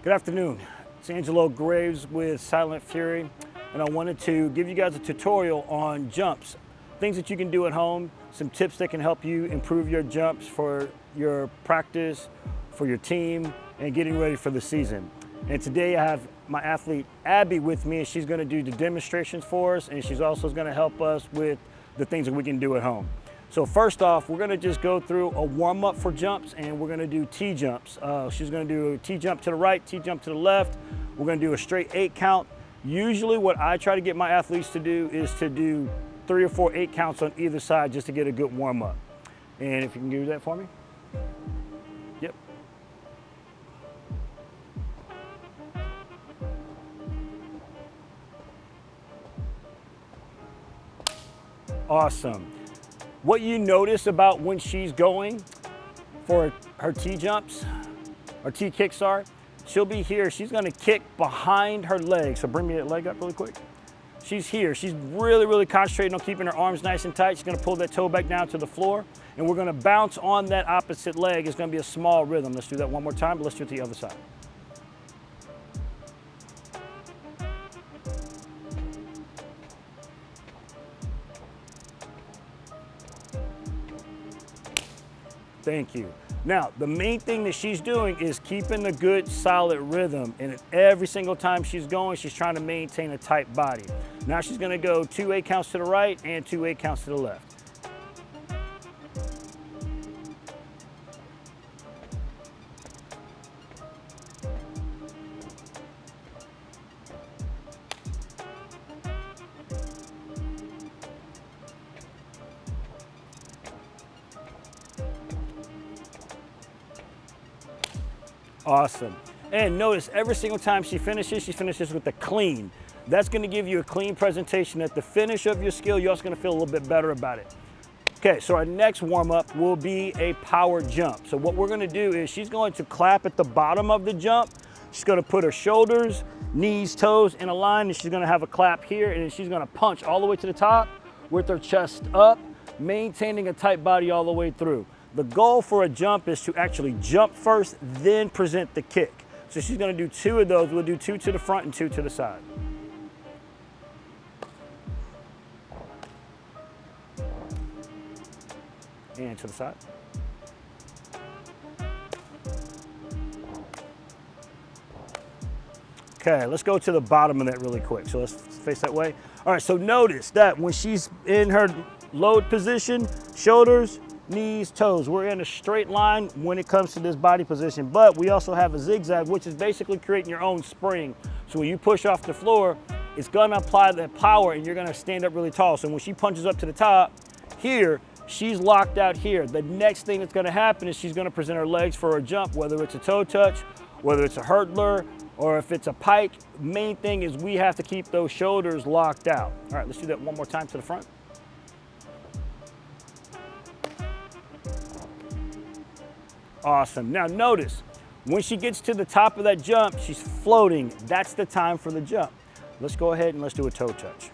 Good afternoon. It's Angelo Graves with Silent Fury, and I wanted to give you guys a tutorial on jumps, things that you can do at home, some tips that can help you improve your jumps for your practice, for your team, and getting ready for the season. And today I have my athlete Abby with me, and she's going to do the demonstrations for us, and she's also going to help us with the things that we can do at home. So first off, we're gonna just go through a warm-up for jumps, and we're gonna do T-jumps. She's gonna do a T-jump to the right, T-jump to the left. We're gonna do a straight 8 count. Usually what I try to get my athletes to do is to do 3 or 4 8 counts on either side just to get a good warm-up. And if you can do that for me. Yep. Awesome. What you notice about when she's going for her T-jumps, or T-kicks, sorry, she'll be here. She's gonna kick behind her leg. So bring me that leg up really quick. She's here. She's really concentrating on keeping her arms nice and tight. She's gonna pull that toe back down to the floor, and we're gonna bounce on that opposite leg. It's gonna be a small rhythm. Let's do that one more time, but let's do it to the other side. Thank you. Now, the main thing that she's doing is keeping a good solid rhythm, and every single time she's going, she's trying to maintain a tight body. Now she's gonna go 2 8 counts to the right and 2 8 counts to the left. Awesome. And notice every single time she finishes with a clean. That's going to give you a clean presentation. At the finish of your skill, you're also going to feel a little bit better about it. Okay, so our next warm-up will be a power jump. So what we're going to do is she's going to clap at the bottom of the jump. She's going to put her shoulders, knees, toes in a line, and she's going to have a clap here, and then she's going to punch all the way to the top with her chest up, maintaining a tight body all the way through. The goal for a jump is to actually jump first, then present the kick. So she's gonna do 2 of those. We'll do 2 to the front and 2 to the side. And to the side. Okay, let's go to the bottom of that really quick. So let's face that way. All right, so notice that when she's in her load position, shoulders, knees, toes. We're in a straight line when it comes to this body position, but we also have a zigzag, which is basically creating your own spring. So when you push off the floor, it's gonna apply that power and you're gonna stand up really tall. So when she punches up to the top, here, she's locked out here. The next thing that's gonna happen is she's gonna present her legs for a jump, whether it's a toe touch, whether it's a hurdler, or if it's a pike. Main thing is we have to keep those shoulders locked out. All right, let's do that one more time to the front. Awesome. Now notice, when she gets to the top of that jump, she's floating. That's the time for the jump. Let's go ahead and let's do a toe touch.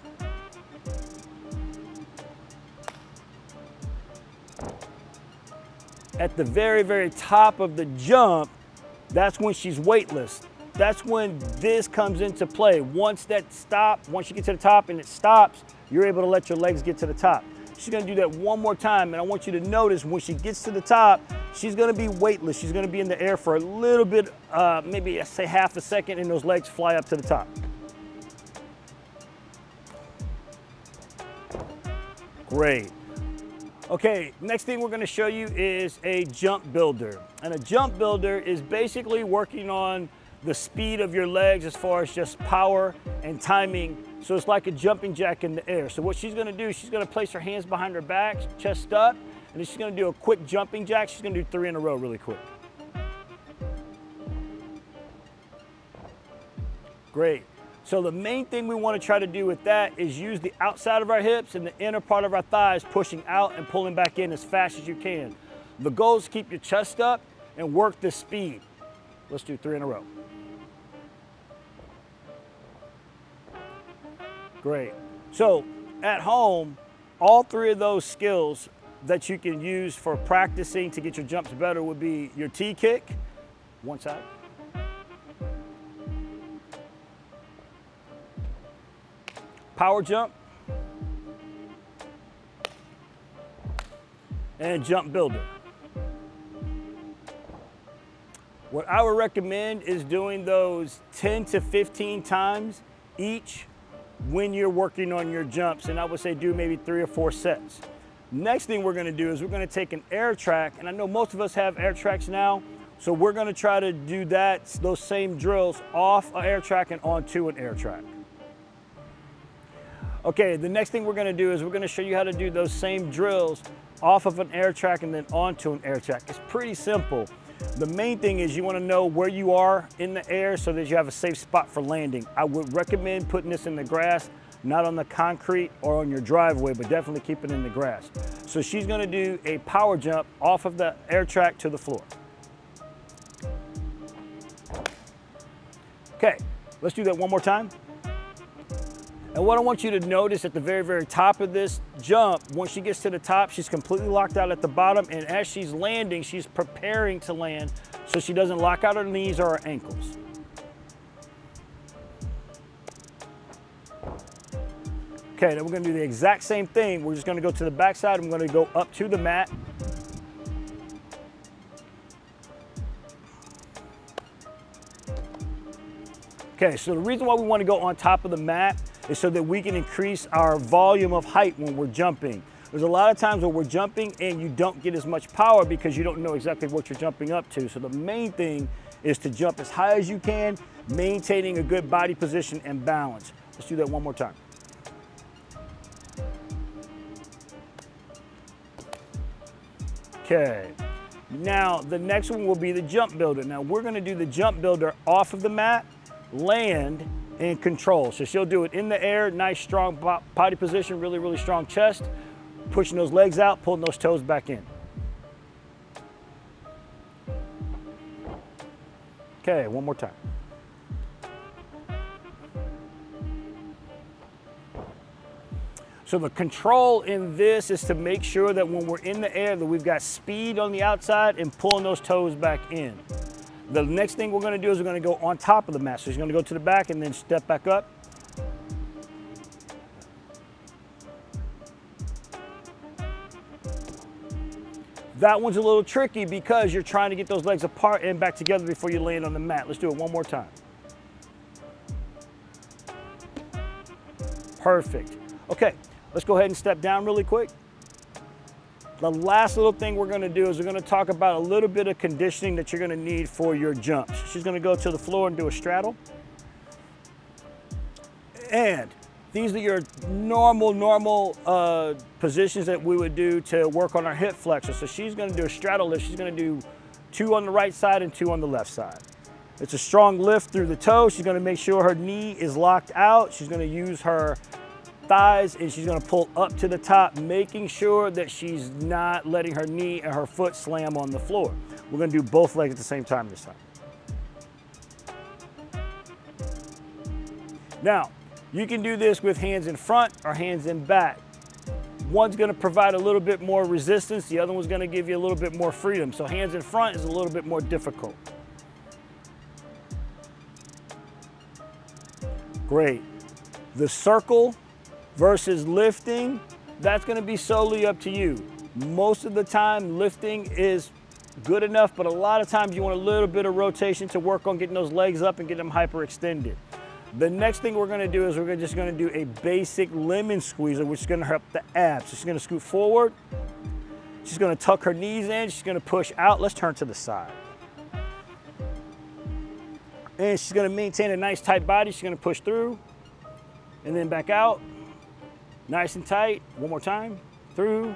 At the very top of the jump, that's when she's weightless. That's when this comes into play. Once you get to the top and it stops, you're able to let your legs get to the top. She's gonna do that one more time, and I want you to notice when she gets to the top, she's gonna be weightless. She's gonna be in the air for a little bit, maybe say half a second, and those legs fly up to the top. Great. Okay, next thing we're gonna show you is a jump builder. And a jump builder is basically working on the speed of your legs as far as just power and timing. So it's like a jumping jack in the air. So what she's gonna do, she's gonna place her hands behind her back, chest up, and then she's gonna do a quick jumping jack. She's gonna do 3 in a row really quick. Great. So the main thing we wanna try to do with that is use the outside of our hips and the inner part of our thighs, pushing out and pulling back in as fast as you can. The goal is to keep your chest up and work the speed. Let's do 3 in a row. Great. So at home, all 3 of those skills that you can use for practicing to get your jumps better would be your T kick, one side, power jump, and jump builder. What I would recommend is doing those 10 to 15 times each when you're working on your jumps, and I would say do maybe 3 or 4 sets. Next thing we're gonna do is we're gonna take an air track, and I know most of us have air tracks now, so we're gonna try to do those same drills off an air track and onto an air track. Okay, the next thing we're gonna do is we're gonna show you how to do those same drills off of an air track and then onto an air track. It's pretty simple. The main thing is you want to know where you are in the air so that you have a safe spot for landing. I would recommend putting this in the grass, not on the concrete or on your driveway, but definitely keep it in the grass. So she's going to do a power jump off of the air track to the floor. Okay, let's do that one more time. And what I want you to notice at the very, very top of this jump, once she gets to the top, she's completely locked out at the bottom, and as she's landing, she's preparing to land so she doesn't lock out her knees or her ankles. Okay, then we're gonna do the exact same thing. We're just gonna go to the backside, and we're gonna go up to the mat. Okay, so the reason why we wanna go on top of the mat is so that we can increase our volume of height when we're jumping. There's a lot of times where we're jumping and you don't get as much power because you don't know exactly what you're jumping up to. So the main thing is to jump as high as you can, maintaining a good body position and balance. Let's do that one more time. Okay, now the next one will be the jump builder. Now we're gonna do the jump builder off of the mat, land, and control. So she'll do it in the air, nice strong body position, really, really strong chest, pushing those legs out, pulling those toes back in. Okay, one more time. So the control in this is to make sure that when we're in the air that we've got speed on the outside and pulling those toes back in. The next thing we're gonna do is we're gonna go on top of the mat. So she's gonna go to the back and then step back up. That one's a little tricky because you're trying to get those legs apart and back together before you land on the mat. Let's do it one more time. Perfect. Okay, let's go ahead and step down really quick. The last little thing we're gonna do is we're gonna talk about a little bit of conditioning that you're gonna need for your jumps. She's gonna go to the floor and do a straddle. And these are your normal positions that we would do to work on our hip flexor. So she's gonna do a straddle lift. She's gonna do 2 on the right side and 2 on the left side. It's a strong lift through the toe. She's gonna make sure her knee is locked out. She's gonna use her thighs and she's gonna pull up to the top, making sure that she's not letting her knee and her foot slam on the floor. We're gonna do both legs at the same time this time. Now, you can do this with hands in front or hands in back. One's gonna provide a little bit more resistance, the other one's gonna give you a little bit more freedom. So hands in front is a little bit more difficult. Great. The circle versus lifting, that's gonna be solely up to you. Most of the time, lifting is good enough, but a lot of times you want a little bit of rotation to work on getting those legs up and getting them hyperextended. The next thing we're gonna do is we're just gonna do a basic lemon squeezer, which is gonna help the abs. So she's gonna scoot forward, she's gonna tuck her knees in, she's gonna push out. Let's turn to the side. And she's gonna maintain a nice tight body. She's gonna push through and then back out. Nice and tight, one more time, through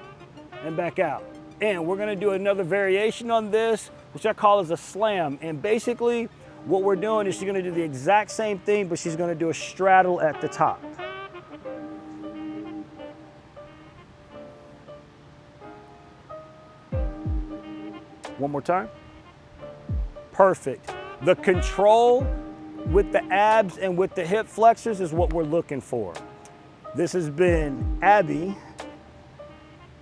and back out. And we're gonna do another variation on this, which I call as a slam. And basically, what we're doing is she's gonna do the exact same thing, but she's gonna do a straddle at the top. One more time. Perfect. The control with the abs and with the hip flexors is what we're looking for. This has been Abby,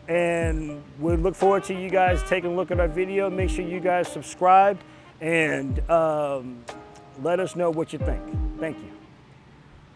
and we look forward to you guys taking a look at our video. Make sure you guys subscribe and let us know what you think. Thank you.